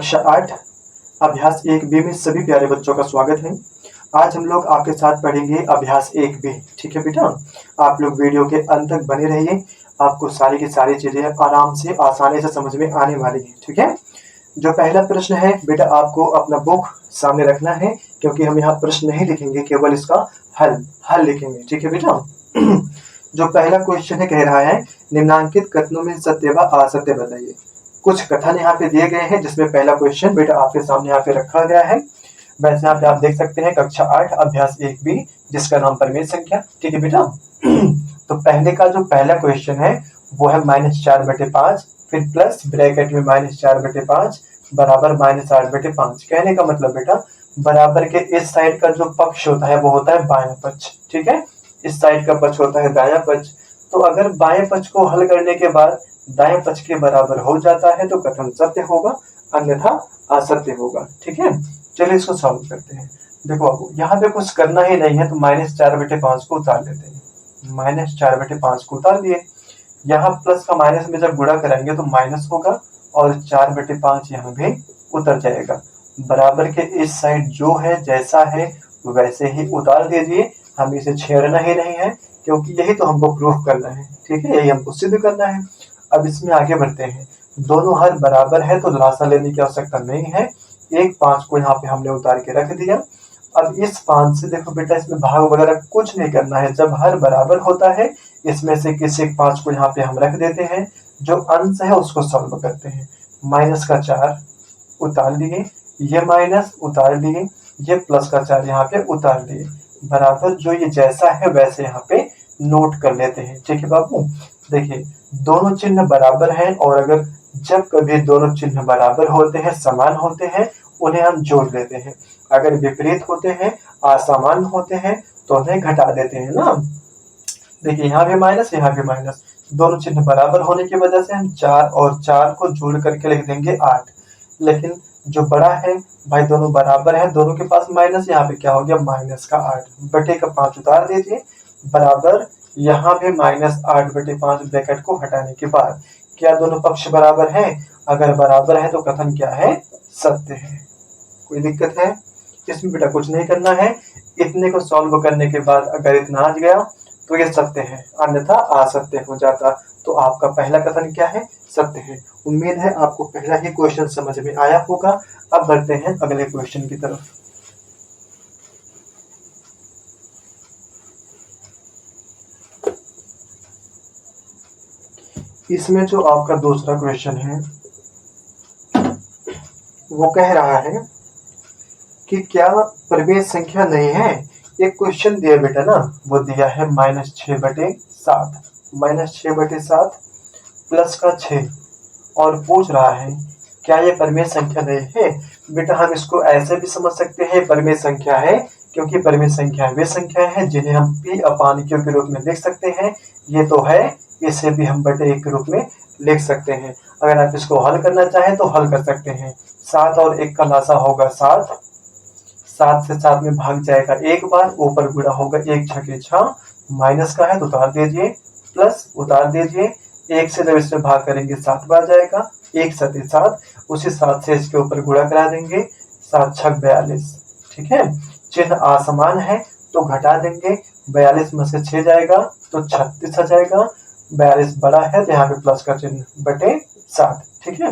कक्षा 8 अभ्यास 1B में सभी प्यारे बच्चों का स्वागत है। आज हम लोग आपके साथ पढ़ेंगे अभ्यास 1B। ठीक है बेटा, आप लोग वीडियो के अंत तक बने रहिए, आपको सारी की सारी चीजें आराम से आसानी से समझ में आने वाली है। ठीक है, जो पहला प्रश्न है बेटा, आपको अपना बुक सामने रखना है क्योंकि हम यहाँ प्रश्न नहीं लिखेंगे, केवल इसका हल लिखेंगे। ठीक है बेटा, जो पहला क्वेश्चन है कह रहा है निम्नांकित कथनों में सत्य व असत्य बताइए। कुछ कथन यहाँ पे दिए गए हैं जिसमें पहला क्वेश्चन बेटा आपके सामने यहाँ पे रखा गया है। वैसे यहाँ पे आप देख सकते हैं कक्षा 8 अभ्यास 1B जिसका नाम परिमेय संख्या। ठीक है बेटा, तो पहले का जो पहला क्वेश्चन है वो है -4/5, फिर प्लस ब्रैकेट में -4/5 बराबर -8/5। कहने का मतलब बेटा बराबर के इस साइड का जो पक्ष होता है वो होता है बायां पक्ष। ठीक है, इस साइड का पक्ष होता है दायां पक्ष। तो अगर बाएं पक्ष को हल करने के बाद दाएं पक्ष के बराबर हो जाता है तो कथन सत्य होगा, अन्यथा असत्य होगा। ठीक है, चलिए इसको सॉल्व करते हैं। देखो अब यहाँ पे कुछ करना ही नहीं है तो -4/5 को उतार लेते हैं। -4/5 को उतार दिए, यहाँ प्लस का माइनस में जब गुणा कराएंगे तो माइनस होगा और 4/5 यहाँ भी उतर जाएगा। बराबर के इस साइड जो है जैसा है वैसे ही उतार दीजिए, हमें इसे छेड़ना ही नहीं है क्योंकि यही तो हमको प्रूफ करना है। ठीक है, यही हमको सिद्ध करना है। अब इसमें आगे बढ़ते हैं। दोनों हर बराबर है तो लासा लेने की आवश्यकता नहीं है। एक 5 को यहाँ पे हमने उतार के रख दिया। अब इस 5 से देखो बेटा इसमें भाग वगैरह कुछ नहीं करना है। जब हर बराबर होता है इसमें से किसी एक 5 को यहाँ पे हम रख देते हैं, जो अंश है उसको सॉल्व करते हैं। -4 उतार लिए, ये माइनस उतार लिए, ये प्लस का 4 यहाँ पे उतार लिए। बराबर जो ये जैसा है वैसे यहाँ पे नोट कर लेते हैं। ठीक है बाबू, देखिए दोनों चिन्ह बराबर हैं और अगर जब कभी दोनों चिन्ह बराबर होते हैं, समान होते हैं, उन्हें हम जोड़ देते हैं। अगर विपरीत होते हैं, असमान होते हैं तो उन्हें घटा देते हैं ना। देखिए यहाँ भी माइनस, यहाँ भी माइनस, दोनों चिन्ह बराबर होने की वजह से हम 4 और 4 को जोड़ करके लिख देंगे 8। लेकिन जो बड़ा है भाई दोनों बराबर है, दोनों के पास माइनस, यहाँ पे क्या हो गया -8 बटे का 5 उतार दीजिए। बराबर यहाँ पे -8/5 ब्रैकेट को हटाने के बाद क्या दोनों पक्ष बराबर हैं? अगर बराबर है तो कथन क्या है? सत्य है। कोई दिक्कत है? इसमें बेटा कुछ नहीं करना है। इतने को सॉल्व करने के बाद अगर इतना आ गया तो ये सत्य है, अन्यथा असत्य हो जाता। तो आपका पहला कथन क्या है? सत्य है। उम्मीद है आपको पहला ही क्वेश्चन समझ में आया होगा। अब बढ़ते हैं अगले क्वेश्चन की तरफ। इसमें जो आपका दूसरा क्वेश्चन है वो कह रहा है कि क्या परिमेय संख्या नहीं है। एक क्वेश्चन दिया बेटा ना, वो दिया है -6/7, -6/7 प्लस का 6 और पूछ रहा है क्या ये परिमेय संख्या नहीं है। बेटा हम इसको ऐसे भी समझ सकते हैं परिमेय संख्या है, क्योंकि परिमेय संख्या वे संख्या है जिन्हें हम P/Q के रूप में लिख सकते हैं। ये तो है, इसे भी हम बटे 1 के रूप में लिख सकते हैं। अगर आप इसको हल करना चाहें तो हल कर सकते हैं। 7 और 1 का लासा होगा 7, 7 से 7 में भाग जाएगा एक बार, ऊपर गुणा होगा 1 6 6, माइनस का है तो उतार दीजिए, प्लस उतार दीजिए। 1 से जब इसमें भाग करेंगे 7 बार जाएगा, 1 7 7, उसी 7 से इसके ऊपर गुणा करा देंगे, 7 6 42। ठीक है, चिन्ह असमान है तो घटा देंगे, 42 में से 6 जाएगा तो 36 आ जाएगा। 42 बड़ा है तो यहाँ पे प्लस का चिन्ह बटे 7। ठीक है,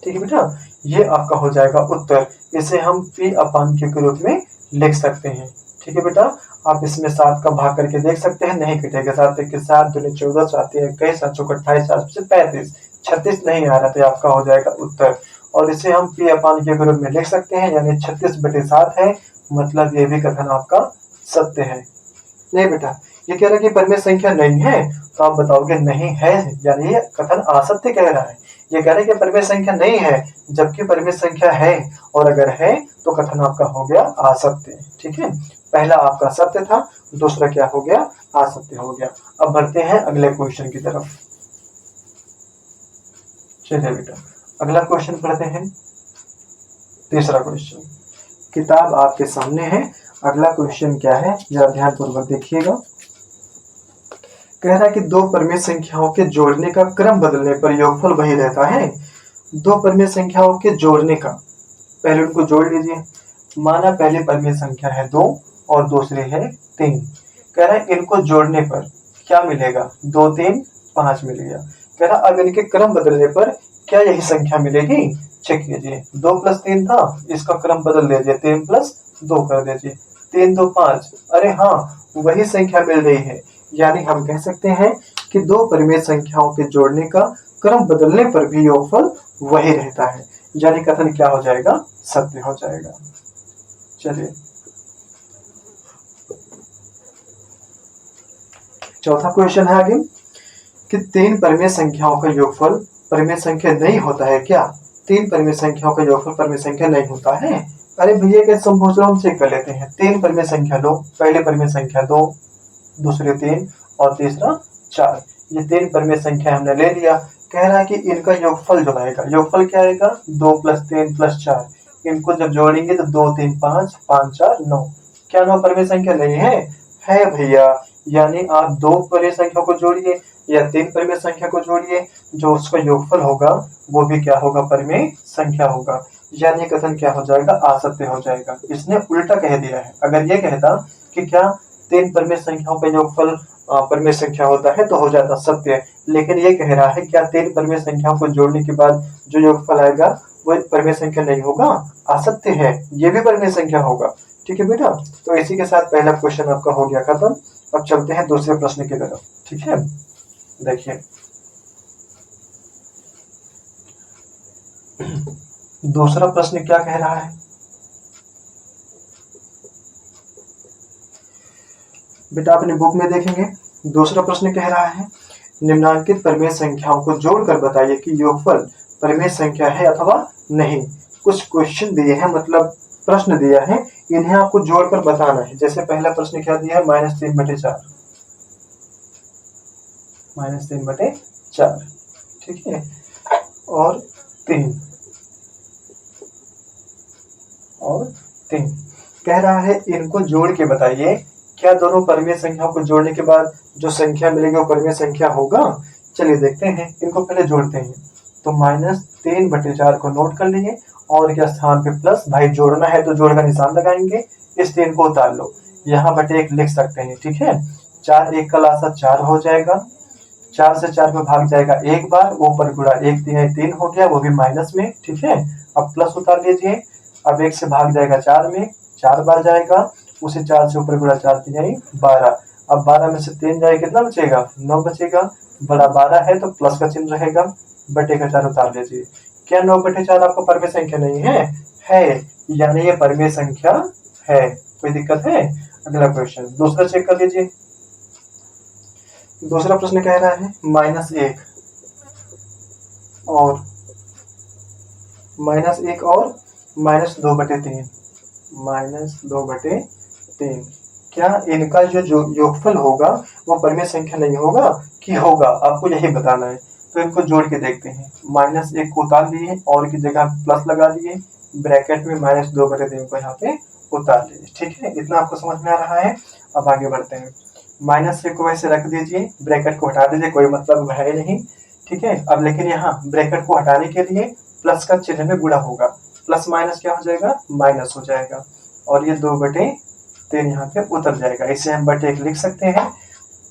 ठीक है बेटा, ये आपका हो जाएगा उत्तर। इसे हम P/Q के रूप में लिख सकते हैं। ठीक है बेटा, आप इसमें 7 का भाग करके देख सकते हैं, नहीं कटेगा। 7 1 7, 2 14, 7 21, 7 4 28, 7 से 35, 36 नहीं आ रहा तो आपका हो जाएगा उत्तर। और इसे हम P/Q के रूप में लिख सकते हैं, यानी 36/7 है, मतलब ये भी कथन आपका सत्य है। नहीं बेटा, ये कह रहा है कि परिमेय संख्या नहीं है, तो आप बताओगे नहीं है, यानी ये कथन असत्य कह रहा है। ये कह रहे हैं कि परिमेय संख्या नहीं है, जबकि परिमेय संख्या है, और अगर है तो कथन आपका हो गया असत्य। ठीक है, पहला आपका सत्य था, दूसरा क्या हो गया? असत्य हो गया। अब बढ़ते हैं अगले क्वेश्चन की तरफ। चलिए बेटा अगला क्वेश्चन पढ़ते हैं। तीसरा क्वेश्चन, किताब आपके सामने है। अगला क्वेश्चन क्या है जरा ध्यानपूर्वक देखिएगा। कह रहा है कि दो परिमेय संख्याओं के जोड़ने का क्रम बदलने पर योगफल वही रहता है। दो परिमेय संख्याओं के जोड़ने का। पहले उनको जोड़ लीजिए। माना पहली परिमेय संख्या है 2 और दूसरी है 3। कह रहा है इनको जोड़ने पर क्या मिलेगा, 2 3 5 मिल गया। कह रहा अब इनके क्रम बदलने पर क्या यही संख्या मिलेगी, चेक कीजिए। 2 + 3 था, इसका क्रम बदल दीजिए, 3 + 2 कर दीजिए, 3 2 5। अरे हाँ, वही संख्या मिल रही है। यानी हम कह सकते हैं कि दो परिमेय संख्याओं के जोड़ने का क्रम बदलने पर भी योगफल वही रहता है। यानी कथन क्या हो जाएगा, सत्य हो जाएगा। चलिए चौथा क्वेश्चन है आगे कि तीन परिमेय संख्याओं का योगफल परिमेय संख्या नहीं होता है क्या। तीन परिमेय संख्याओं का योगफल परिमेय संख्या नहीं होता है। अरे भैया कैसे समझ रहा हूँ, हम चेक कर लेते हैं। तीन परिमेय संख्या लो, पहले परिमेय संख्या 2, दूसरे 3 और तीसरा 4। ये तीन परिमेय संख्या हमने ले लिया। कह रहा है कि इनका योगफल जो आएगा, योगफल क्या आएगा, 2 + 3 + 4। इनको जब जोड़ेंगे तो 2 3 5 5 4 9। क्या 9 परिमेय संख्या नहीं है, है भैया। यानी आप दो परिमेय संख्या को जोड़िए या तीन परिमेय संख्या को जोड़िए, जो उसका योगफल होगा वो भी क्या होगा, परिमेय संख्या होगा। यानी कथन क्या हो जाएगा, असत्य हो जाएगा। इसने उल्टा कह दिया है। अगर ये कहता कि क्या तीन परिमेय संख्याओं का योगफल परिमेय संख्या होता है तो हो जाता सत्य। लेकिन ये कह रहा है क्या तीन परिमेय संख्याओं को जोड़ने के बाद जो योगफल आएगा वो परिमेय संख्या नहीं होगा, असत्य है, ये भी परिमेय संख्या होगा। ठीक है बेटा, तो इसी के साथ पहला क्वेश्चन आपका हो गया खत्म। अब चलते हैं दूसरे प्रश्न की तरफ। ठीक है, देखिए दूसरा प्रश्न क्या कह रहा है बेटा, अपने बुक में देखेंगे। दूसरा प्रश्न कह रहा है निम्नांकित परिमेय संख्याओं को जोड़कर बताइए कि योगफल परिमेय संख्या है अथवा नहीं। कुछ क्वेश्चन दिए हैं, मतलब प्रश्न दिया है, इन्हें आपको जोड़कर बताना है। जैसे पहला प्रश्न क्या दिया है, -3/4, -3/4। ठीक है, और 3 और 3 कह रहा है इनको जोड़ के बताइए क्या दोनों परिमेय संख्याओं को जोड़ने के बाद जो संख्या मिलेगी वो परिमेय संख्या होगा। चलिए देखते हैं, इनको पहले जोड़ते हैं। तो -3/4 को नोट कर लिए और क्या स्थान पे प्लस, भाई जोड़ना है तो जोड़ का निशान लगाएंगे। इस 3 को उतार लो, यहाँ बटे 1 लिख सकते हैं। ठीक है, 4 1 का लासा 4 हो जाएगा, 4 से 4 में भाग जाएगा एक बार, ऊपर गुणा 1 3 3 हो गया, वो भी माइनस में। ठीक है, अब प्लस उतार लीजिए। अब 1 से भाग जाएगा 4 में, 4 बार जाएगा, उसे 4 से ऊपर गुणा 4 3 12। अब 12 में से 3 जाए कितना बचेगा, 9 बचेगा। बड़ा 12 है तो प्लस का चिन्ह रहेगा, बटे का 4 उतार लीजिए। क्या 9/4 आपका परिमेय संख्या नहीं है, है, यानी ये परिमेय संख्या है। कोई दिक्कत है। अगला क्वेश्चन दूसरा चेक कर लीजिए। दूसरा प्रश्न कह रहा है -1 और -1 और -2/3, -2/3। क्या इनका जो योगफल होगा वो परिमेय संख्या नहीं होगा कि होगा, आपको यही बताना है। तो इनको जोड़ के देखते हैं। -1 को उतार लिए और की जगह प्लस लगा दिए, ब्रैकेट में -2/3 को यहाँ पे उतार लिए। ठीक है, इतना आपको समझ में आ रहा है। अब आगे बढ़ते हैं। -1 को वैसे रख दीजिए, ब्रैकेट को हटा दीजिए, कोई मतलब है नहीं। ठीक है, अब लेकिन यहाँ ब्रैकेट को हटाने के लिए प्लस का चिन्ह में गुणा होगा, प्लस माइनस क्या हो जाएगा, माइनस हो जाएगा, और ये 2/3 यहाँ पे उतर जाएगा। इसे हम बटे 1 लिख सकते हैं।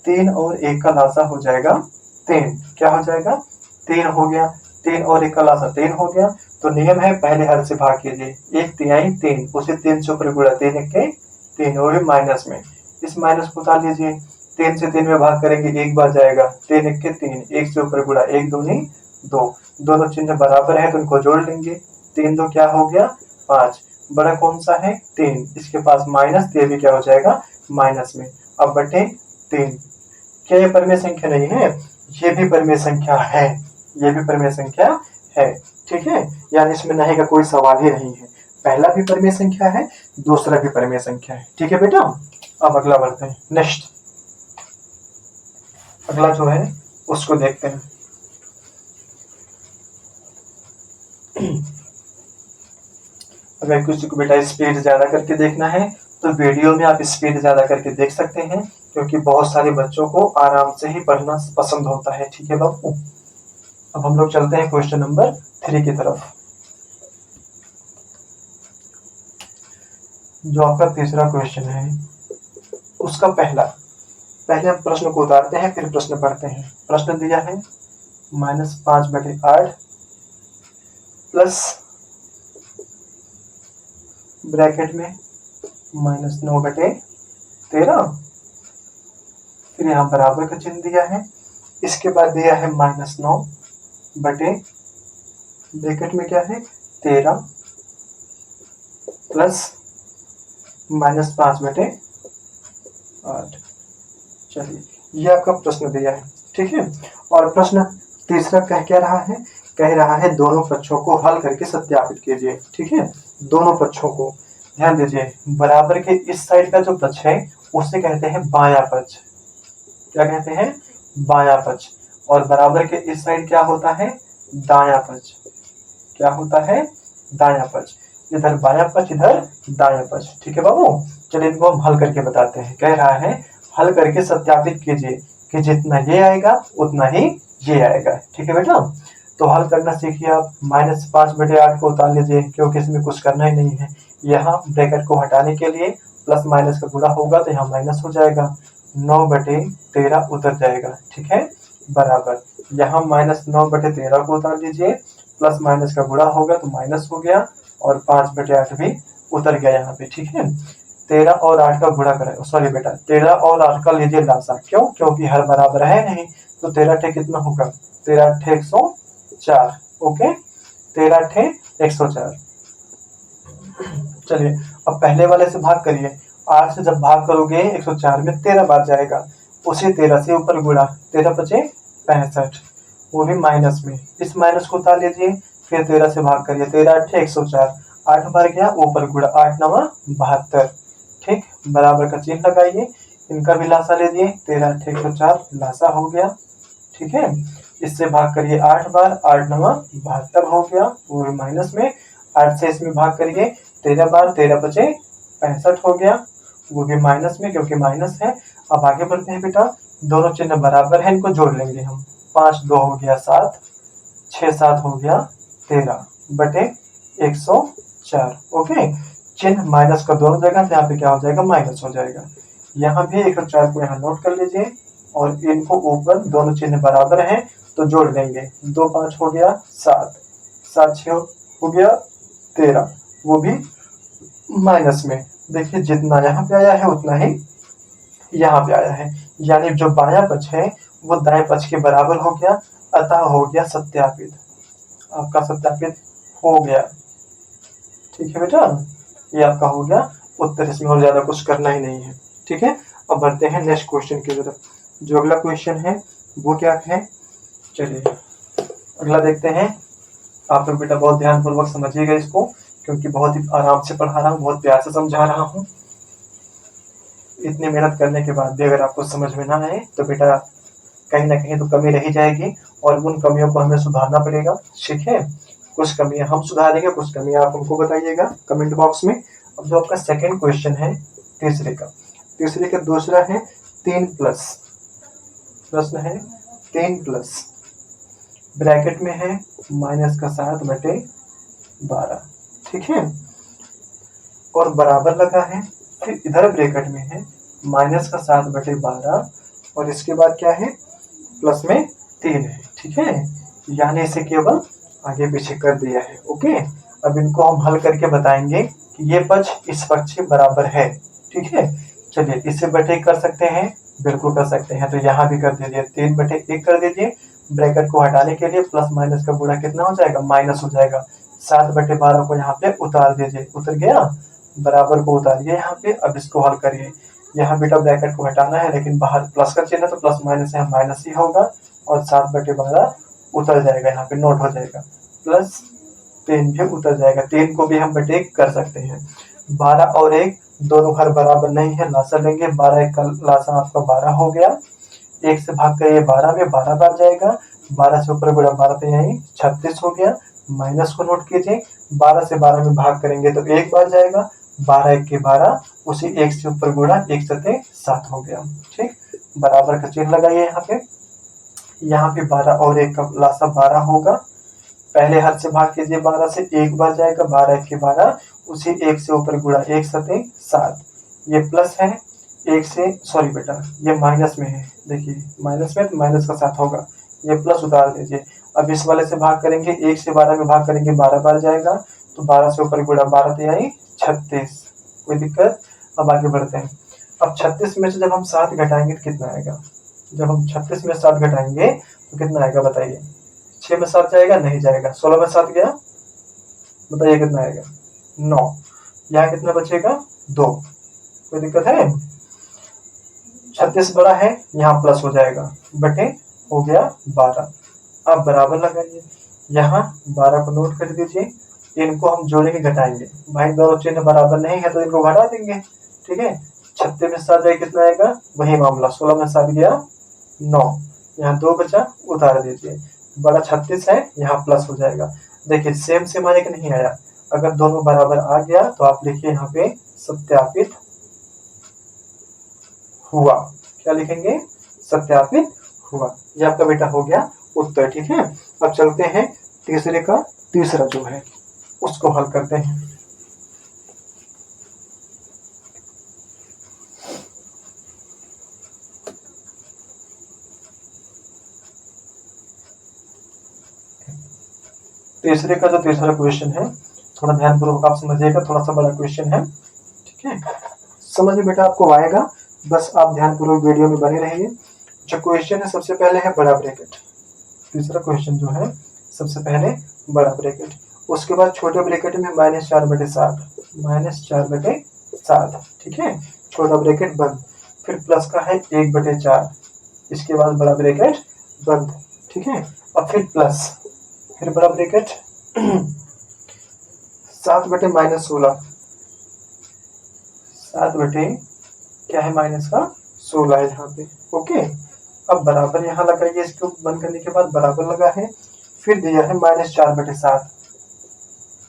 3 और 1 का लासा हो जाएगा 3। क्या हो जाएगा, 3 हो गया। 3 और 1 का लासा 3 हो गया। तो नियम है पहले हर से भाग कीजिए, 1 3 3, उसे 3 से ऊपर गुणा, 3 1 3, वो भी माइनस में। इस माइनस को उतार लीजिए, 3 से 3 में भाग करेंगे, एक बार जाएगा, 3 1 3, 1 से ऊपर गुणा, 1 2 2। दोनों चिन्ह बराबर है तो इनको जोड़ लेंगे। 3 2 क्या हो गया, 5। बड़ा कौन सा है, 3, इसके पास माइनस, ये भी क्या हो जाएगा, माइनस में। अब बटे 3। क्या ये परिमेय संख्या नहीं है, ये भी परिमेय संख्या है, ये भी परिमेय संख्या है। ठीक है, यानी इसमें नहीं का कोई सवाल ही नहीं है। पहला भी परिमेय संख्या है, दूसरा भी परिमेय संख्या है। ठीक है बेटा, अब अगला बढ़ते हैं। नेक्स्ट अगला जो है उसको देखते हैं। अगर किसी को बेटा स्पीड ज्यादा करके देखना है तो वीडियो में आप स्पीड ज्यादा करके देख सकते हैं, क्योंकि बहुत सारे बच्चों को आराम से ही पढ़ना पसंद होता है। ठीक है बाबू, अब हम लोग चलते हैं क्वेश्चन नंबर 3 की तरफ, जो आपका तीसरा क्वेश्चन है उसका पहले हम प्रश्न को उतारते हैं, फिर प्रश्न पढ़ते हैं। प्रश्न दिया है -5/8 प्लस ब्रैकेट में -9/13, फिर यहाँ बराबर का चिन्ह दिया है। इसके बाद दिया है -9 बटे ब्रैकेट में क्या है 13 प्लस -5/8। चलिए, ये आपका प्रश्न दिया है, ठीक है। और प्रश्न तीसरा क्या रहा है, कह रहा है दोनों पक्षों को हल करके सत्यापित कीजिए, ठीक है। दोनों पक्षों को ध्यान दीजिए, बराबर के इस साइड का जो पक्ष है उसे कहते हैं बायां पक्ष। क्या कहते हैं? बायां पक्ष। और बराबर के इस साइड क्या होता है? दायां पक्ष। क्या होता है? दायां पक्ष। इधर बायां पक्ष, इधर दायां पक्ष, ठीक है बाबू। चलिए इनको हम हल करके बताते हैं। कह रहा है हल करके सत्यापित कीजिए कि जितना ये आएगा उतना ही ये आएगा, ठीक है बेटा। तो हल करना सीखिए आप। -5/8 को उतार लीजिए, क्योंकि इसमें कुछ करना ही नहीं है। यहाँ ब्रैकेट को हटाने के लिए प्लस माइनस का गुणा होगा तो यहाँ माइनस हो जाएगा, 9/13 उतर जाएगा, ठीक है। बराबर यहाँ -9/13 को उतार लीजिए, प्लस माइनस का गुणा होगा तो माइनस हो गया, और 5/8 भी उतर गया यहाँ पे, ठीक है। 13 और 8 का गुणा करें, सॉरी बेटा 13 और 8 का लीजिए लासा, क्यों? क्योंकि हर बराबर है नहीं, तो 13 कितना होगा? 13 104, ओके। 13 104। चलिए अब पहले वाले से भाग करिए। 8 से जब भाग करोगे 104 में 13 बार जाएगा, उसी 13 से ऊपर गुणा, 13 × 5 65, वो भी माइनस में। इस माइनस को उतार लीजिए, फिर 13 से भाग करिए, 13 104, 8 बार गया ऊपर गुणा, 8 9 72, ठीक। बराबर का चिन्ह लगाइए, इनका भी लासा लीजिए, 13 104 लासा हो गया, ठीक है। इससे भाग करिए 8 बार, 8 9 72 हो गया, वो भी माइनस में। 8 से इसमें भाग करिए 13 बार, 13 × 5 65 हो गया, वो भी माइनस में, क्योंकि माइनस है। अब आगे बढ़ते हैं बेटा, दोनों चिन्ह बराबर है, इनको जोड़ लेंगे हम। 5 2 हो गया 7, 6 7 हो गया 13/104, ओके। चिन्ह माइनस का दोनों जगह, यहाँ पे क्या हो जाएगा? माइनस हो जाएगा। यहाँ भी 104 को यहाँ नोट कर लीजिए, और इनको ऊपर दोनों चिन्ह बराबर हैं तो जोड़ लेंगे। 2 5 हो गया 7, 7 6 हो गया 13, वो भी माइनस में। देखिए जितना यहाँ पे आया है उतना ही यहाँ पे आया है, यानी जो बायां पक्ष है वो दाएं पक्ष के बराबर हो गया, अतः हो गया सत्यापित। आपका सत्यापित हो गया, ठीक है बेटा। ये आपका हो गया उत्तर, इसमें और ज्यादा कुछ करना ही नहीं है, ठीक है। अब बढ़ते हैं नेक्स्ट क्वेश्चन की तरफ। जो अगला क्वेश्चन है वो क्या है, चलिए अगला देखते हैं। आप लोग बेटा बहुत ध्यानपूर्वक समझिएगा इसको, क्योंकि बहुत ही आराम से पढ़ा रहा हूँ, बहुत प्यार से समझा रहा हूँ। इतनी मेहनत करने के बाद भी अगर आपको समझ में ना आए तो बेटा कहीं ना कहीं तो कमी रही जाएगी, और उन कमियों को हमें सुधारना पड़ेगा, ठीक है। कुछ कमियां हम सुधारेंगे, कुछ कमियां आप हमको बताइएगा कमेंट बॉक्स में। अब जो आपका सेकंड क्वेश्चन है तीसरे का दूसरा है 3+, प्रश्न है 3+, ब्रैकेट में है -7/12, ठीक है। और बराबर लगा है, फिर इधर ब्रैकेट में है -7/12, और इसके बाद क्या है? प्लस में 3 है, ठीक है। यानी इसे केवल आगे पीछे कर दिया है, ओके। अब इनको हम हल करके बताएंगे कि ये पक्ष इस पक्ष के बराबर है, ठीक है। चलिए इससे बटे कर सकते हैं, बिल्कुल कर सकते हैं, तो यहाँ भी कर दीजिए, 3/1 कर दीजिए। ब्रैकेट को हटाने के लिए प्लस माइनस का गुणा कितना हो जाएगा? माइनस हो जाएगा। 7/12 को यहाँ पे उतार दीजिए, उतर गया, बराबर को उतारिए यहाँ पे। अब इसको हल करिए, यहाँ बेटा ब्रैकेट को हटाना है, लेकिन बाहर प्लस का चिन्ह है तो प्लस माइनस यहाँ माइनस ही होगा, और 7/12 उतर जाएगा, यहाँ पे नोट हो जाएगा, प्लस 3 भी उतर जाएगा। 3 को भी हम बटे कर सकते हैं। 12 और 1 दोनों हर बराबर नहीं है, लासा लेंगे, 12 1 का लासा आपका 12 हो गया। 1 से भाग करिए 12 में, 12 बार जाएगा, 12 से ऊपर गुणा 12 तो यही 36 हो गया। माइनस को नोट कीजिए, 12 से 12 में भाग करेंगे तो 1 बार जाएगा, 12 1 के 12, उसी 1 से ऊपर गुणा 1 7 हो गया, ठीक। बराबर का चिन्ह लगाइए यहाँ पे। यहाँ पे 12 और 1 का लासा 12 होगा। पहले हर से भाग कीजिए, 12 से 1 बार जाएगा, 12 के 12, उसी 1 से ऊपर गुणा, 1 सते 7, ये प्लस है, 1 से सॉरी बेटा ये माइनस में है, देखिए माइनस में तो माइनस का 7 होगा, ये प्लस उतार दीजिए। अब इस वाले से भाग करेंगे, 1 से 12 में भाग करेंगे, 12 बार जाएगा, तो 12 से ऊपर गुणा, 12 तैयारी 36, कोई दिक्कत। अब आगे बढ़ते हैं। अब 36 में से जब हम 7 घटाएंगे तो कितना आएगा, जब हम 36 में 7 घटाएंगे तो कितना आएगा बताइए। 6 में 7 जाएगा, नहीं जाएगा। 16 में 7 गया, बताइए कितना आएगा, 9। यहाँ कितना बचेगा, 2। कोई दिक्कत है। 36 बड़ा है, यहाँ प्लस हो जाएगा, बटे हो गया 12। अब बराबर लगाइए, यहाँ 12 को नोट कर दीजिए, इनको हम जोड़ेंगे घटाएंगे, भाई दोनों चिन्ह बराबर नहीं है तो इनको घटा देंगे, ठीक है। 36 में 7 जाए कितना आएगा, वही मामला, 16 में 7 गया 9, यहाँ 2 बचा, उतार दीजिए, बड़ा 36 है, यहाँ प्लस हो जाएगा। देखिए सेम सेम आया कि नहीं आया, अगर दोनों बराबर आ गया तो आप लिखिए यहाँ पे सत्यापित हुआ, क्या लिखेंगे, सत्यापित हुआ। ये आपका बेटा हो गया उत्तर, ठीक है। अब चलते हैं तीसरे का तीसरा जो है उसको हल करते हैं। तीसरे का जो तीसरा क्वेश्चन है, थोड़ा ध्यानपूर्वक आप समझिएगा, थोड़ा सा बड़ा क्वेश्चन है, ठीक है। समझ में बेटा आपको आएगा, बस आप ध्यानपूर्वक वीडियो में बने रहिए। जो क्वेश्चन है सबसे पहले है बड़ा ब्रैकेट, तीसरा क्वेश्चन जो है सबसे पहले बड़ा ब्रैकेट, उसके बाद छोटे ब्रैकेट में -4/7, -4/7, ठीक है, छोटा ब्रैकेट बंद, फिर प्लस का है 1/4, इसके बाद बड़ा ब्रैकेट बंद, ठीक है। अब फिर प्लस, फिर बड़ा ब्रैकेट 7/-16, 7 बटे क्या है माइनस का 16 है यहाँ पे, ओके। अब बराबर यहाँ लगाइए, इसको बंद करने के बाद बराबर लगा है, फिर दिया है -4/7,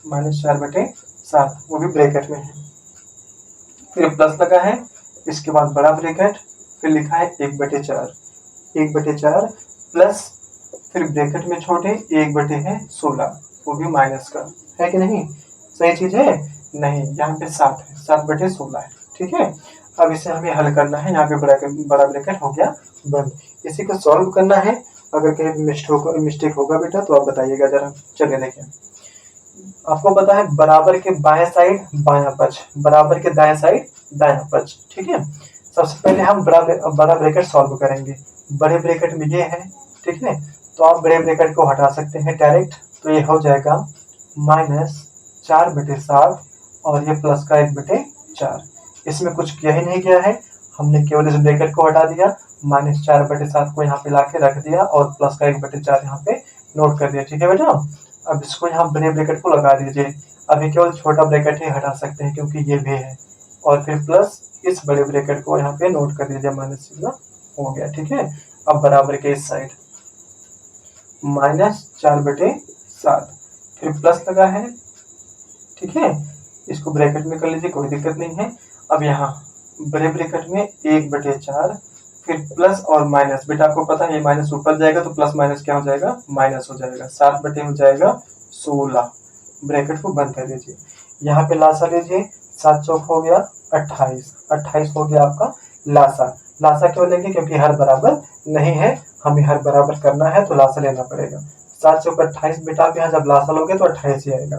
-4/7, वो भी ब्रैकेट में है, फिर प्लस लगा है, इसके बाद बड़ा ब्रैकेट, फिर लिखा है 1/4, 1/4 प्लस, फिर ब्रैकेट में छोटे 1/16, वो भी माइनस का है कि नहीं, सही चीज है नहीं, यहाँ पे 7 है, 7/16 है, ठीक है। अब इसे हमें हल करना है, यहाँ पे बड़ा ब्रैकेट हो गया बंद, इसी को सॉल्व करना है। अगर कहीं मिस्टेक होगा बेटा तो आप बताइएगा जरा। चलिए देखिए, आपको पता है बराबर के बाएं साइड बायां पक्ष, बराबर के दाएं साइड दायां पक्ष, ठीक है। सबसे पहले हम बड़ा ब्रैकेट सॉल्व करेंगे, बड़े ब्रैकेट में ये है, ठीक है, तो आप बड़े ब्रैकेट को हटा सकते हैं डायरेक्ट, तो ये हो जाएगा -4/7 और ये प्लस का 1/4, इसमें कुछ किया ही नहीं गया है, हमने केवल इस ब्रैकेट को हटा दिया, -4/7 को यहाँ पे लाके रख दिया और प्लस का 1/4 यहाँ पे नोट कर दिया, ठीक है बेटा। अब इसको यहाँ बड़े ब्रैकेट को लगा दीजिए, अभी केवल छोटा ब्रैकेट ही हटा सकते हैं क्योंकि ये भी है, और फिर प्लस इस बड़े ब्रैकेट को यहाँ पे नोट कर दीजिए, माइनस हो गया, ठीक है। अब बराबर के इस साइड -4/7, फिर प्लस लगा है, ठीक है, इसको ब्रैकेट में कर लीजिए, कोई दिक्कत नहीं है। अब यहाँ बड़े ब्रैकेट में 1/4, फिर प्लस और माइनस, बेटा आपको पता है ये माइनस ऊपर जाएगा तो प्लस माइनस क्या हो जाएगा, माइनस हो जाएगा, 7 हो जाएगा 16, ब्रैकेट को बंद कर दीजिए। यहाँ पे लासा लीजिए, 7 चौक हो गया 28, 28 हो गया आपका लासा। लासा क्यों लेंगे, क्योंकि हर बराबर नहीं है, हमें हर बराबर करना है तो लासा लेना पड़ेगा। 7 चौक 28, बेटा आप यहाँ जब लासा लोगे तो 28 ही आएगा,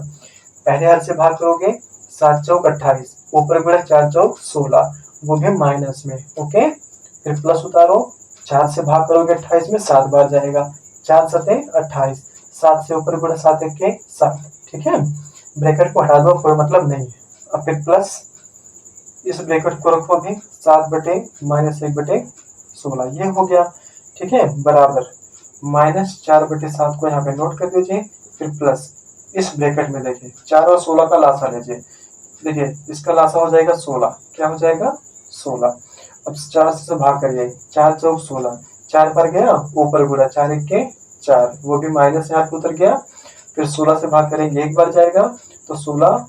पहले हर से भाग करोगे, 7 चौक 28, ऊपर गुणा 4 चौक 16, वो भी माइनस में, ओके। फिर प्लस उतारो, 4 से भाग करोगे 28 में 7 बार जाएगा, 4 सते 28, 7 से ऊपर गुणा 7 1 7, ठीक है। ब्रैकेट को हटा दो, कोई मतलब नहीं है। अब फिर प्लस, इस ब्रैकेट को रखो भी, 7/-1/16, ये हो गया, ठीक है, बराबर -4/7 को यहाँ पे नोट कर दीजिए, फिर प्लस इस ब्रैकेट में देखिए 4 और 16 का लासा लीजिए, देखिए इसका लासा हो जाएगा 16, क्या हो जाएगा 16। अब 4 से भाग करिए, 4 चौक 16, 4 पर गया ऊपर गुणा, 4 1 4, वो भी माइनस यहाँ पे उतर गया, फिर 16 से भाग करेंगे, एक बार जाएगा तो 16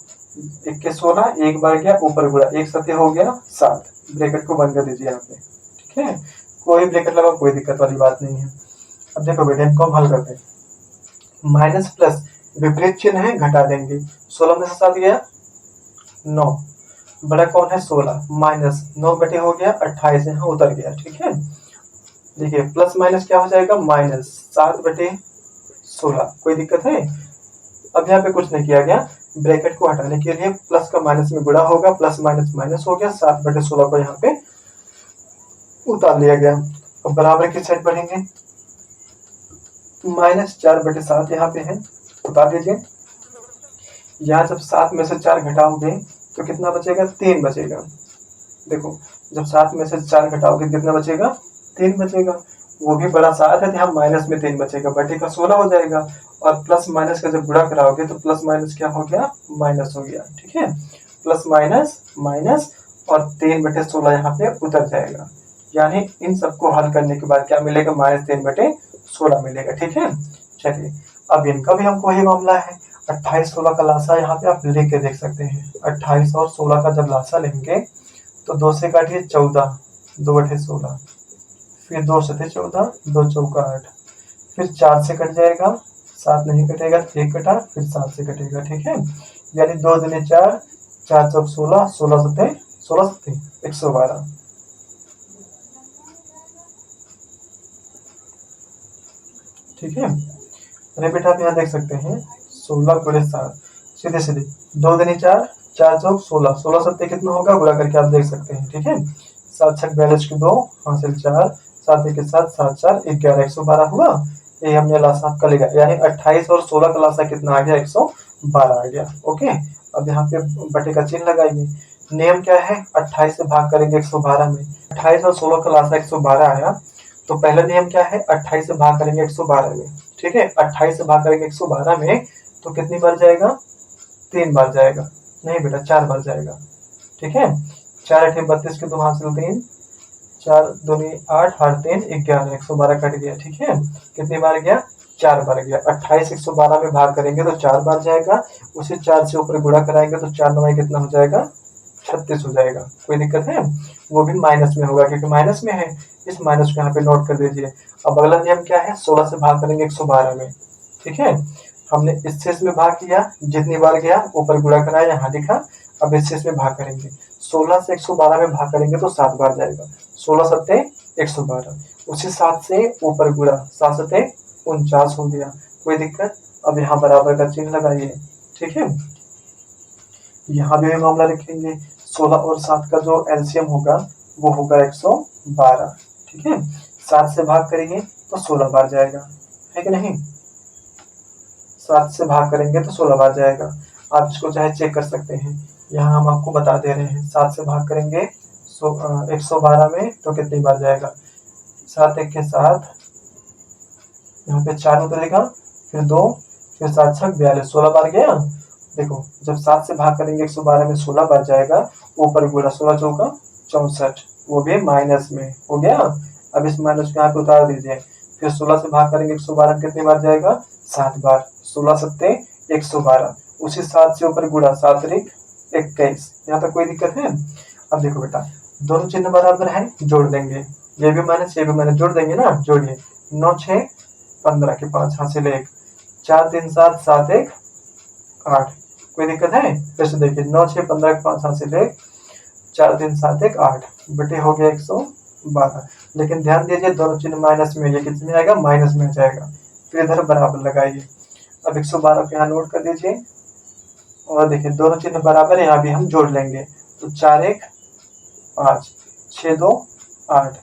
1 16, एक बार गया ऊपर गुणा, 1 7 हो गया 7, ब्रैकेट को बंद कर दीजिए यहाँ पे, ठीक है, कोई ब्रैकेट लगाओ, कोई दिक्कत वाली बात नहीं है। अब देखो बेटा इनको हम हल करते हैं। माइनस प्लस विपरीत चिन्ह है, घटा देंगे। 16 में से 7 गया 9, बड़ा कौन है 16, माइनस 9 बटे हो गया 28, यहाँ उतर गया। ठीक है, देखिए प्लस माइनस क्या हो जाएगा, माइनस 7/16। कोई दिक्कत है? अब यहाँ पे कुछ नहीं किया गया, ब्रैकेट को हटाने के लिए प्लस का माइनस में गुणा होगा, प्लस माइनस माइनस हो गया, 7/16 को यहाँ पे उतार लिया गया। अब बराबर की साइड बढ़ेंगे, -4/7 यहाँ पे है, उतार दीजिए। यहाँ जब 7 में से 4 घटाओगे तो कितना बचेगा, 3 बचेगा। देखो जब 7 में से 4 घटाओगे कितना बचेगा, 3 बचेगा। वो भी बड़ा 7 है तो यहाँ माइनस में 3 बचेगा, बटे का 16 हो जाएगा। और प्लस माइनस का जब गुणा कराओगे तो प्लस माइनस क्या हो गया, माइनस हो गया। ठीक है, प्लस माइनस माइनस और 3/16 यहाँ पे उतर जाएगा। यानी इन सबको हल करने के बाद क्या मिलेगा, -3/16 मिलेगा। ठीक है, चलिए अब इनका भी हमको वही मामला है। 28 16 का लासा यहाँ पे आप लिख के देख सकते हैं। 28 और 16 का जब लासा लेंगे तो 2 से काटिए 14, 2/16, फिर 2 से 14, 2 चौका 8, फिर 4 से कट जाएगा, 7 नहीं कटेगा तो 1 कटा, फिर 7 से कटेगा। ठीक है, यानी 2 दूनी 4, 4 चौक 16, 16 सत्ते 112। ठीक है, अरे बेटा आप यहाँ देख सकते हैं 16 × 7, सीधे सीधे 2 दूनी 4, 4 चौक 16, 16 सत्ते कितना होगा, गुणा करके आप देख सकते हैं। ठीक है, 7 छक 42 की 2, हासिल 4, 7 1 7, 7 4 11, 112 हुआ। ये हमने लासा आपका लेगा, यानी 28 और 16 का लासा कितना आ गया, 112 आ गया। ओके, अब यहाँ पे बटे का चिन्ह लगाइए। नियम क्या है, 28 से भाग करेंगे 112 में। 28 और 16 का लासा 112 आया, तो पहला नियम क्या है, 28 से भाग करेंगे 112 में। ठीक है, 28 से भाग करेंगे 112 में तो कितनी बार जाएगा, 3 बार जाएगा। नहीं बेटा 4 बार जाएगा। ठीक है, 4 8 32 के 2 हासिल 3, 4 दूनी 8, 8 3 11, 112 कट गया। ठीक है, कितनी बार गया, 4 बार गया। 28 112 में भाग करेंगे तो 4 बार जाएगा, उसे 4 से ऊपर गुणा कराएंगे तो 4 9 कितना हो जाएगा, 36 हो जाएगा। कोई दिक्कत है? वो भी माइनस में होगा क्योंकि माइनस में है, इस माइनस को यहाँ पे नोट कर दीजिए। अब अगला नियम क्या है, 16 से भाग करेंगे 112 में। ठीक है, हमने इससे इसमें भाग किया, जितनी बार गया ऊपर गुणा कराया, यहाँ लिखा। अब इससे इसमें भाग करेंगे, 16 से 112 में भाग करेंगे तो 7 बार जाएगा, 16 सत्ते 112, उसी 7 से ऊपर गुणा, 7 सत्ते 49 हो गया। कोई दिक्कत? अब यहाँ बराबर का चिन्ह लगाइए। ठीक है, यहाँ भी मामला लिखेंगे, 16 और 7 का जो एलसीएम होगा वो होगा 112। ठीक है, 7 से भाग करेंगे तो 16 बार जाएगा, है कि नहीं? 7 से भाग करेंगे तो 16 बार जाएगा। आप इसको चाहे चेक कर सकते हैं, यहाँ हम आपको बता दे रहे हैं। 7 से भाग करेंगे 112 में तो कितनी बार जाएगा, 7 1 के 7, यहाँ पे 4 उतरेगा, फिर 2, फिर 7 6 42, 16 बार गया। देखो जब 7 से भाग करेंगे 112 में 16 बार जाएगा, ऊपर गुणा 16 चौका 64, वो भी माइनस में हो गया। अब इस माइनस को यहाँ पे उतार दीजिए, फिर 16 से भाग करेंगे 112 में कितनी बार जाएगा, 7 बार, 16 सत्ते 112, उसी 7 से ऊपर गुणा, 7 3 21। यहाँ तक कोई दिक्कत है? अब देखो बेटा दोनों चिन्ह बराबर है, जोड़ देंगे, ये भी माइनस ये भी माइनस, जोड़ देंगे ना, जोड़िए। 9 6 15 के 5 हासिल 1, 4 3 7 7 1 8। कोई दिक्कत है? फिर से देखिए, 9 6 15 के 5 हासिल 1, 4 3 7 1 8, बटे हो गया 112। लेकिन ध्यान दीजिए दोनों चिन्ह माइनस में, ये कितने में आएगा, माइनस में जाएगा। फिर इधर बराबर लगाइए। अब 112 को यहाँ नोट कर दीजिए, और देखिए दोनों चिन्ह बराबर है, यहाँ भी हम जोड़ लेंगे। तो 4 1 5, 6 2 8,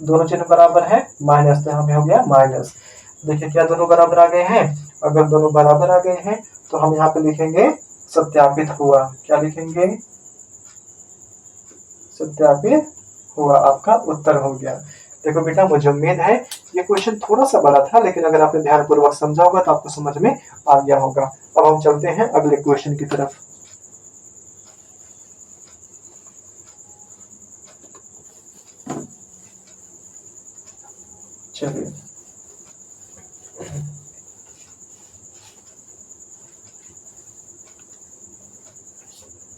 दोनों चिन्ह बराबर है, माइनस, तो यहाँ पे हो गया माइनस। देखिए क्या दोनों बराबर आ गए हैं? अगर दोनों बराबर आ गए हैं तो हम यहाँ पे लिखेंगे सत्यापित हुआ। क्या लिखेंगे? सत्यापित हुआ, आपका उत्तर हो गया। देखो बेटा मुझे उम्मीद है ये क्वेश्चन थोड़ा सा बड़ा था, लेकिन अगर आपने ध्यानपूर्वक समझा होगा तो आपको समझ में आ गया होगा। अब हम चलते हैं अगले क्वेश्चन की तरफ। चलिए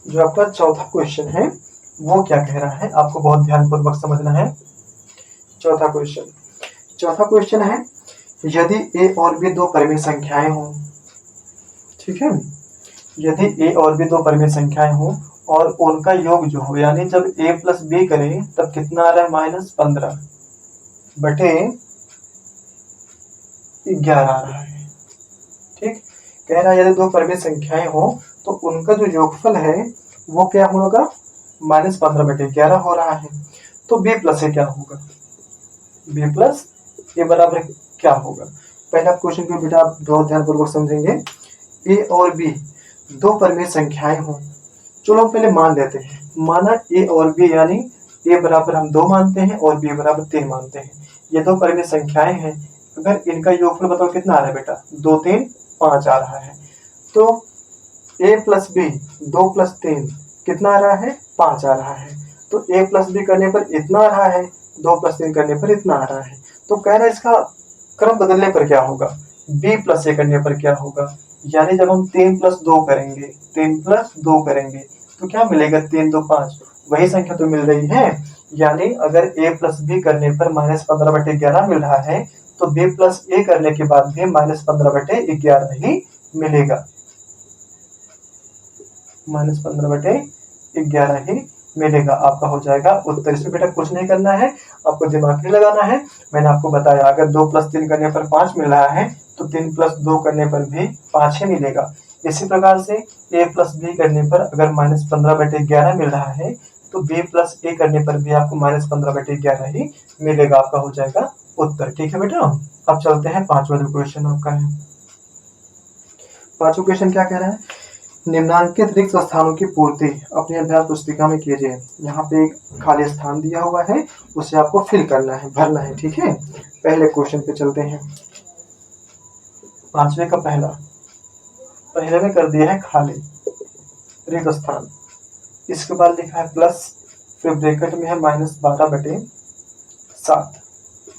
जो आपका चौथा क्वेश्चन है वो क्या कह रहा है, आपको बहुत ध्यानपूर्वक समझना है। चौथा क्वेश्चन है यदि a और b दो परिमेय संख्याएं हों, ठीक है, यदि a और b दो परिमेय संख्याएं हों और उनका योग जो हो, यानी जब a प्लस बी करें तब कितना आ रहा है, -15 बटे 11 आ रहा है। ठीक, कह रहा है यदि दो परिमेय संख्याएं हो तो उनका जो योगफल है वो क्या होगा, -15 बटे 11 हो रहा है। तो b प्लस ए क्या होगा, b प्लस ए बराबर क्या होगा। पहला क्वेश्चन को बेटा आप बहुत ध्यानपूर्वक समझेंगे। a और b दो परिमेय संख्याएं हों, चलो पहले मान लेते हैं, माना a और b, यानी a बराबर हम 2 मानते हैं और b बराबर 3 मानते हैं। ये दो परिमेय संख्याएं हैं, अगर इनका योगफल बताओ कितना आ रहा है बेटा, 2 3 5 आ रहा है। तो a प्लस बी 2 प्लस 3 कितना आ रहा है, 5 आ रहा है। तो a प्लस बी करने पर इतना आ रहा है, 2 प्लस 3 करने पर इतना आ रहा है। तो कह रहा है इसका क्रम बदलने पर क्या होगा, b प्लस ए करने पर क्या होगा, यानी जब हम 3 प्लस 2 करेंगे, 3 प्लस 2 करेंगे तो क्या मिलेगा, 3 2 5, वही संख्या तो मिल रही है। यानी अगर a प्लस बी करने पर -15 बटे 11 मिल रहा है तो b प्लस ए करने के बाद भी -15 बटे 11 ही मिलेगा, -15 बटे 11 ही मिलेगा। आपका हो जाएगा उत्तर। इसमें बेटा कुछ नहीं करना है, आपको दिमाग नहीं लगाना है। मैंने आपको बताया अगर 2 प्लस 3 करने पर 5 मिल रहा है तो 3 प्लस 2 करने पर भी 5 ही मिलेगा। इसी प्रकार से a प्लस बी करने पर अगर -15 बटे 11 मिल रहा है तो b प्लस ए करने पर भी आपको -15 बटे 11 ही मिलेगा। आपका हो जाएगा उत्तर। ठीक है बेटा, अब चलते हैं पांचवा जो क्वेश्चन आपका है। पांचवा क्वेश्चन क्या कह रहा है, निम्नांकित रिक्त स्थानों की पूर्ति अपनी अभ्यास पुस्तिका में कीजिए। यहाँ पे एक खाली स्थान दिया हुआ है, उसे आपको फिल करना है, भरना है। ठीक है, पहले क्वेश्चन पे चलते हैं। पांचवे का पहले में कर दिया है खाली रिक्त स्थान, इसके बाद लिखा है प्लस, फिर ब्रैकेट में है -12 बटे 7।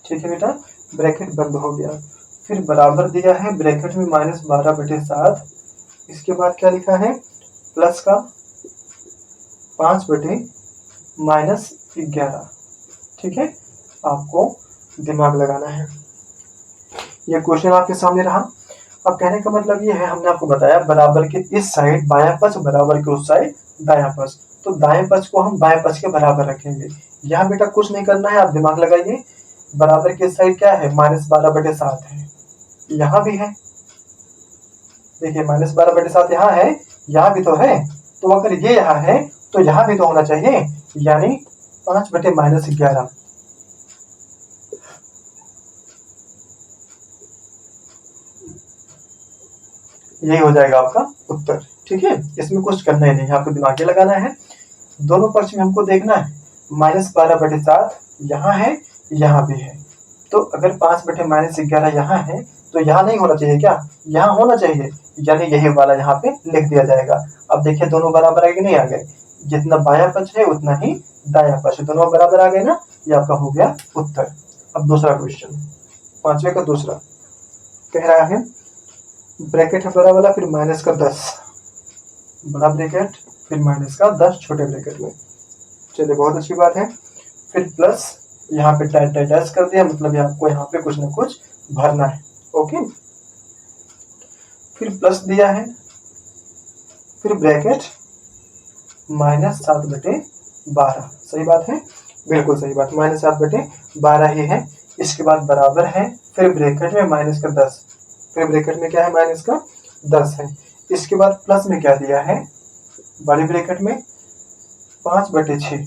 ठीक है बेटा, ब्रैकेट बंद हो गया, फिर बराबर दिया है ब्रैकेट में -12 बटे 7, इसके बाद क्या लिखा है, प्लस का 5 बटे -11। ठीक है, आपको दिमाग लगाना है। ये क्वेश्चन आपके सामने रहा। अब कहने का मतलब ये है, हमने आपको बताया बराबर के इस साइड बायां पक्ष, बराबर के उस साइड दायां पक्ष, तो दाएं पक्ष को हम बाएं पक्ष के बराबर रखेंगे। यहाँ बेटा कुछ नहीं करना है, आप दिमाग लगाइए। बराबर के साइड क्या है, -12 बटे 7 है, यहाँ भी है, देखिए -12 बटे 7 यहाँ है, यहाँ भी तो है। तो अगर ये यहाँ है तो यहाँ भी तो होना चाहिए, यानी 5 बटे -11। यही हो जाएगा आपका उत्तर। ठीक है, इसमें कुछ करना ही नहीं है, आपको दिमाग लगाना है। दोनों पक्ष में हमको देखना है, -12 बटे 7 यहाँ है, यहाँ भी है। तो अगर 5 बटे -11 यहाँ है तो यहाँ नहीं होना चाहिए क्या, यहाँ होना चाहिए, यानी यही वाला यहाँ पे लिख दिया जाएगा। अब देखिए दोनों बराबर आगे नहीं आ गए, जितना बायां पक्ष है उतना ही दायां पक्ष, दोनों बराबर आ गए ना, ये आपका हो गया उत्तर। अब दूसरा क्वेश्चन, पांचवे का दूसरा कह रहा है, ब्रैकेट है बड़ा वाला, फिर माइनस का 10, बड़ा ब्रैकेट, फिर माइनस का 10 छोटे ब्रैकेट में। चलिए बहुत अच्छी बात है। फिर प्लस, यहाँ पे टाइट कर दिया, मतलब आपको यहाँ पे कुछ ना कुछ भरना है। ओके, फिर प्लस दिया है, फिर ब्रैकेट -7 बटे 12, सही बात है, बिल्कुल सही बात, -7 बटे 12 ही है। इसके बाद बराबर है, फिर ब्रैकेट में माइनस का 10, फिर ब्रैकेट में क्या है, माइनस का 10 है। इसके बाद प्लस में क्या दिया है, बड़ी ब्रैकेट में 5 बटे 6,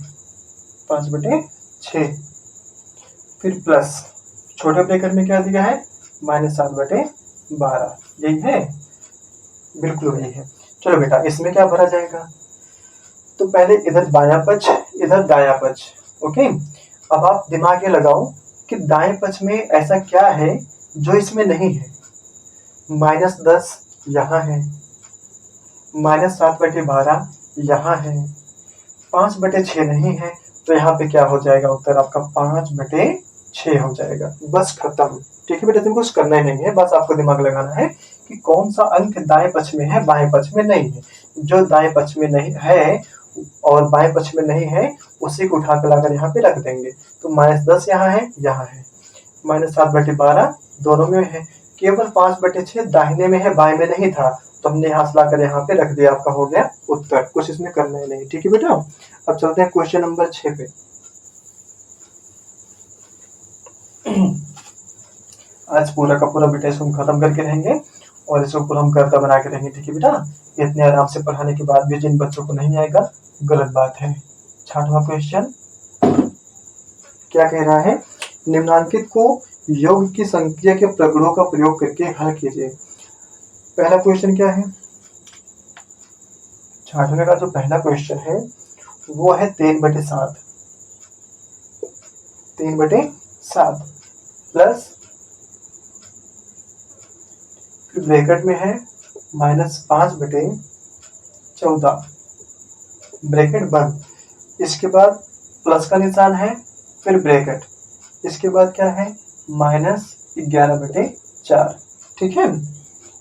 5 बटे 6, फिर प्लस छोटे ब्रैकेट में क्या दिया है, -7 बटे 12, यही है, बिल्कुल वही है। चलो बेटा इसमें क्या भरा जाएगा, तो पहले इधर बायां पक्ष, इधर दायां पक्ष। ओके, अब आप दिमाग ये लगाओ कि दाएं पक्ष में ऐसा क्या है जो इसमें नहीं है। -10 यहाँ है, -7 बटे 12 यहाँ है, 5 बटे 6 नहीं है, तो यहाँ पे क्या हो जाएगा, उत्तर आपका 5 बटे 6 हो जाएगा। बस खत्म। ठीक है बेटा, तुमको कुछ करना ही नहीं है, बस आपको दिमाग लगाना है कि कौन सा अंक दाएं पक्ष में है, बाएं पक्ष में नहीं है। जो दाएं पक्ष में नहीं है और बाएं पक्ष में नहीं है उसी को उठा कर लाकर यहाँ पे रख देंगे। तो -10 यहाँ है, यहाँ है, -7 बटे 12 दोनों में है। केवल 5/6 दाहिने में है, बाएं में नहीं था, तो हमने यहाँ से लाकर यहाँ पे रख दिया, आपका हो गया उत्तर। कुछ इसमें करना ही नहीं, ठीक है बेटा। अब चलते हैं क्वेश्चन नंबर 6 पे। आज पूरा का पूरा बेटा इसको हम खत्म करके रहेंगे और इसके ऊपर हम कर्ता बना के रहेंगे, ठीक है बेटा। इतने आराम से पढ़ाने के बाद भी जिन बच्चों को नहीं आएगा, गलत बात है। 6वां क्वेश्चन क्या कह रहा है, निम्नांकित को योग की संख्या के प्रगुणों का प्रयोग करके हल कीजिए। पहला क्वेश्चन क्या है, 6वें का जो पहला क्वेश्चन है वो है 3/7, 3/7 प्लस ब्रैकेट में है -5/14, ब्रैकेट बंद। इसके बाद प्लस का निशान है, फिर ब्रैकेट, इसके बाद क्या है -11/4, ठीक है।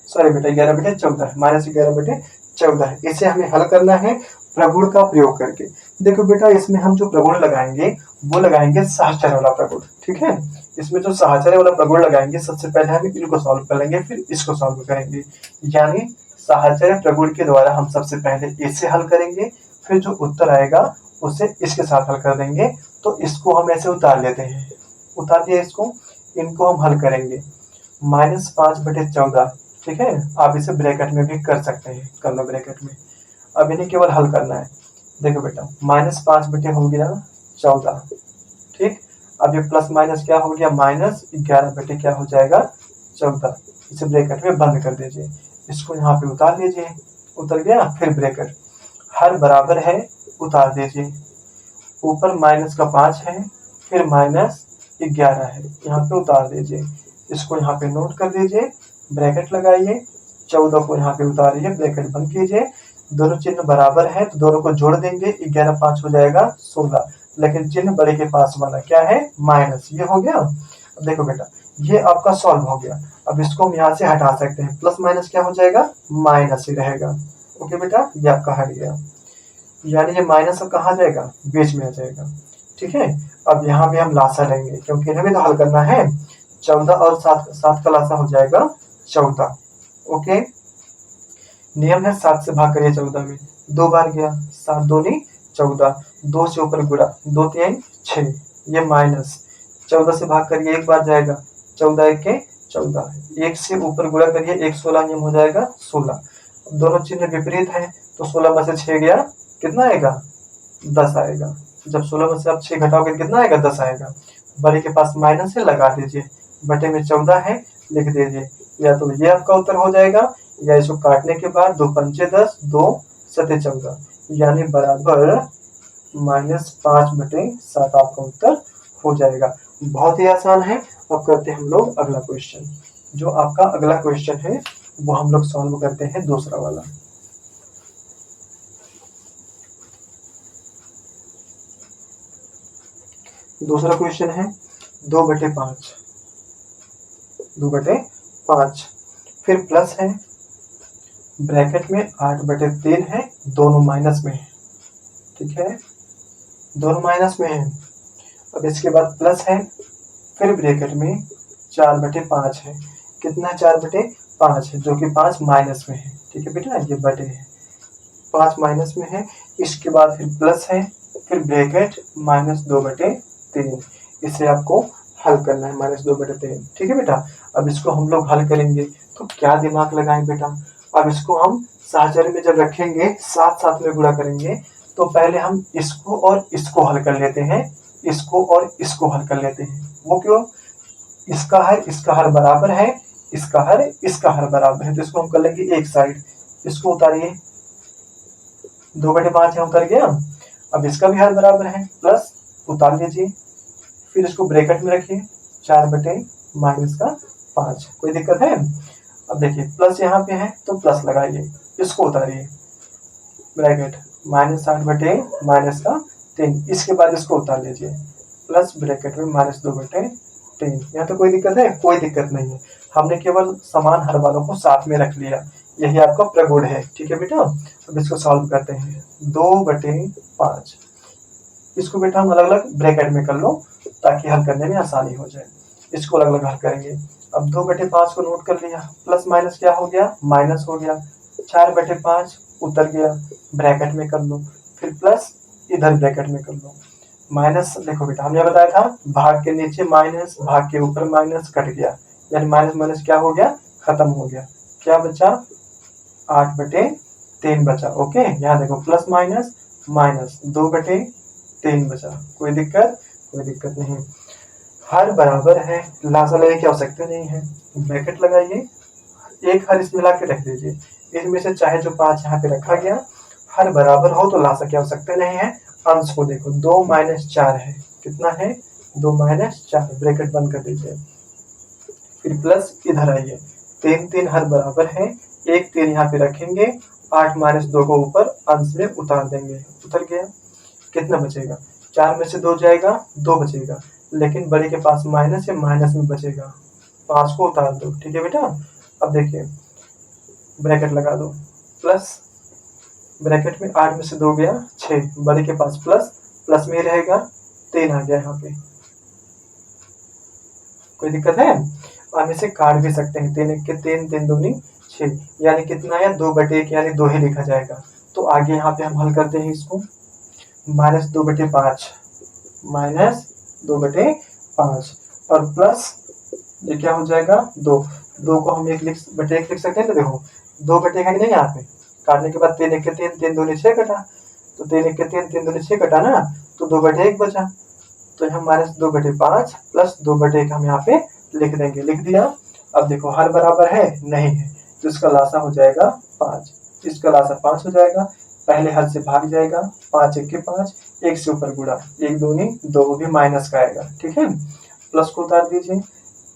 सॉरी बेटा 11/14, -11/14। इसे हमें हल करना है प्रगुण का प्रयोग करके। देखो बेटा इसमें हम जो प्रगुण लगाएंगे वो लगाएंगे साहचर्य वाला प्रगुण, ठीक है। इसमें जो साहचर्य वाला प्रगुण लगाएंगे, सबसे पहले हम इनको सॉल्व करेंगे, फिर इसको सॉल्व करेंगे। यानी साहचर्य प्रगुण के द्वारा हम सबसे पहले इसे हल करेंगे, फिर जो उत्तर आएगा उसे इसके साथ हल कर देंगे। तो इसको हम ऐसे उतार लेते हैं, उतार दिया इसको, इनको हम हल करेंगे -5/14, ठीक है। आप इसे ब्रैकेट में भी कर सकते हैं, कर लो ब्रैकेट में। अब इन्हें केवल हल करना है। देखो बेटा -5 हो गया 14, ठीक। अब ये प्लस माइनस क्या हो गया, -11 क्या हो जाएगा 14। इसे ब्रैकेट में बंद कर दीजिए, इसको यहाँ पे उतार लीजिए, उतर गया। फिर ब्रैकेट, हर बराबर है, उतार दीजिए। ऊपर माइनस का 5 है, फिर -11 है, यहाँ पे उतार दीजिए। इसको यहाँ पे नोट कर दीजिए, ब्रैकेट लगाइए, 14 को यहाँ पे उतारिए, ब्रैकेट बंद कीजिए। दोनों चिन्ह बराबर है तो दोनों को जोड़ देंगे, 11 5 हो जाएगा 16, लेकिन चिन्ह बड़े के पास वाला क्या है माइनस, ये हो गया। अब देखो बेटा ये आपका सॉल्व हो गया। अब इसको हम यहाँ से हटा सकते हैं, प्लस माइनस क्या हो जाएगा, माइनस ही रहेगा। ओके बेटा ये आपका हट गया, यानी ये माइनस अब कहाँ जाएगा, बीच में आ जाएगा, ठीक है। अब यहाँ भी हम लासा लेंगे क्योंकि इन्हें भी तो हल करना है। 14 और 7 का लासा हो जाएगा 14। ओके, नियम है 7 से भाग करिए 14 में, 2 बार गया, 7 दूनी 14, 2 से ऊपर गुणा, 2 3 6, ये माइनस 14 से भाग करिए, 1 बार जाएगा, 14 1 के 14, 1 से ऊपर गुणा करिए, 1 16 नियम हो जाएगा 16। दोनों चिन्ह विपरीत है तो 16 में से 6 गया, कितना आएगा 10 आएगा। जब 16 में से आप 6 घटाओगे कितना आएगा 10 आएगा। बड़े के पास माइनस है, लगा दीजिए, बटे में 14 है, लिख दीजिए। या तो ये आपका उत्तर हो जाएगा, या इसको काटने के बाद 2 पंचे 10, 2 सते 14, यानी बराबर -5/7 आपका उत्तर हो जाएगा। बहुत ही आसान है। अब करते हैं हम लोग अगला क्वेश्चन। जो आपका अगला क्वेश्चन है वो हम लोग सॉल्व करते हैं दूसरा वाला। दूसरा क्वेश्चन है 2/5, 2/5, फिर प्लस है, ब्रैकेट में 8/3 है, दोनों माइनस में है, ठीक है, दोनों माइनस में है। अब इसके बाद प्लस है, फिर ब्रैकेट में 4/5 है, कितना 4/5 है, जो कि 5 माइनस में है, ठीक है बेटा, ये बटे है, 5 माइनस में है। इसके बाद फिर प्लस है, फिर ब्रैकेट -2/3, इसे आपको हल करना है -2/3, ठीक है बेटा। अब इसको हम लोग हल करेंगे तो क्या दिमाग लगाएं बेटा। अब इसको हम साहचर्य में जब रखेंगे, साथ साथ में गुणा करेंगे, तो पहले हम इसको और इसको हल कर लेते हैं, इसको और इसको हल कर लेते हैं। वो क्यों, इसका हर बराबर है, इसका हर बराबर है, तो इसको हम कर लेंगे एक साइड। इसको उतारिए, 2/5 है, उतर गया। अब इसका भी हर बराबर है, प्लस उतार लीजिए, फिर इसको ब्रैकेट में रखिए, 4/-5, कोई दिक्कत है। अब देखिए प्लस यहाँ पे है तो प्लस लगाइए, इसको उतारिए, ब्रैकेट -8/-3, इसके बाद इसको उतार लीजिए, प्लस ब्रैकेट में -2/3। यहाँ तो कोई दिक्कत है, कोई दिक्कत नहीं है। हमने केवल समान हर वालों को साथ में रख लिया, यही आपका प्रगुण है, ठीक है बेटा। अब इसको सॉल्व करते हैं, 2/5, इसको बेटा हम अलग अलग ब्रैकेट में कर लो ताकि हल करने में आसानी हो जाए। इसको अलग अलग हल करेंगे। अब 2/5 को नोट कर लिया, प्लस माइनस क्या हो गया, माइनस हो गया। 4/5 उतर गया, ब्रैकेट में कर लो, फिर प्लस इधर ब्रैकेट में कर लो। माइनस देखो बेटा, हमने बताया था भाग के नीचे माइनस, भाग के ऊपर माइनस, कट गया, यानी माइनस माइनस क्या हो गया, खत्म हो गया। क्या बचा, 8/3 बचा। ओके, यहाँ देखो प्लस माइनस माइनस 2/3 बचा। कोई दिक्कत, कोई दिक्कत नहीं। हर बराबर है, लासा लगाने की आवश्यकता नहीं है, ब्रैकेट लगाइए, एक हर इसमें ला के रख दीजिए। इनमें से चाहे जो 5 यहाँ पे रखा गया, हर बराबर हो तो लासा की आवश्यकता नहीं है। अंश को देखो, 2-4 है, कितना है, 2-4, ब्रैकेट बंद कर दीजिए। फिर प्लस इधर आइए, 3 हर बराबर है, एक 3 यहाँ पे रखेंगे, 8-2 को ऊपर अंश में उतार देंगे, उतर गया। कितना बचेगा, 4 में से 2 जाएगा, 2 बचेगा, लेकिन बड़े के पास माइनस है, माइनस में बचेगा, 5 को उतार दो। ठीक है बेटा, अब देखिए ब्रैकेट लगा दो, प्लस ब्रैकेट में 8 में से 2 गया 6, बड़े के पास प्लस, प्लस में ही रहेगा, 3 आ गया यहाँ पे। कोई दिक्कत है, हम इसे काट भी सकते हैं, 3 1 के 3, 3 दूनी 6, यानी कितना है, 2/1, यानी 2 ही लिखा जाएगा। तो आगे यहाँ पे हम हल करते हैं इसको, -2/5 -2/5 और प्लस ये क्या हो जाएगा, 2 को हम 1 लिख सकते हैं। तो देखो 2/1 है कि नहीं, यहाँ पे काटने के बाद 3 1 के 3, 3 दूनी 6 कटा, तो 3 1 के 3, 3 दूनी 6 कटा ना, तो 2/1 बचा। तो यहाँ -2/5 प्लस 2/1 हम यहाँ पे लिख देंगे, लिख दिया। अब देखो हर बराबर है, नहीं है, तो इसका लासा हो जाएगा 5, इसका लासा 5 हो जाएगा। पहले हर से भाग जाएगा, 5 1 के 5, 1 से ऊपर गुणा, 1 दूनी 2, वो भी माइनस का आएगा। ठीक है, प्लस को उतार दीजिए,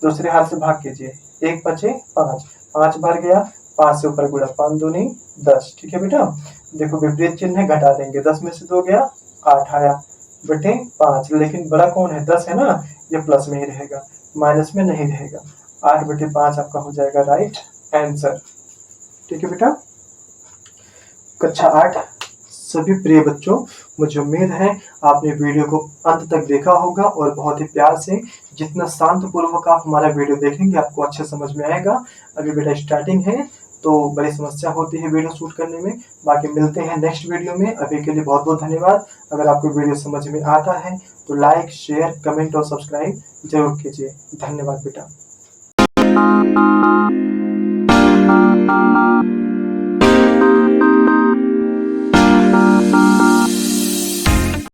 दूसरे हाथ से भाग कीजिए, 1 बचे 5, 5 भर गया, 5 से ऊपर गुणा, 5 दूनी 10। ठीक है बेटा, देखो विपरीत चिन्ह है, घटा देंगे, 10 में से 2 गया, 8 आया बटे 5, लेकिन बड़ा कौन है, 10 है ना, ये प्लस में ही रहेगा, माइनस में नहीं रहेगा। 8/5 आपका हो जाएगा राइट आंसर। ठीक है बेटा, कक्षा 8 सभी प्रिय बच्चों, मुझे उम्मीद है आपने वीडियो को अंत तक देखा होगा और बहुत ही प्यार से, जितना शांत पूर्वक आप हमारा वीडियो देखेंगे आपको अच्छे समझ में आएगा। अभी बेटा स्टार्टिंग है तो बड़ी समस्या होती है वीडियो शूट करने में। बाकी मिलते हैं नेक्स्ट वीडियो में, अभी के लिए बहुत बहुत धन्यवाद। अगर आपको वीडियो समझ में आता है तो लाइक, शेयर, कमेंट और सब्सक्राइब जरूर कीजिए। धन्यवाद बेटा।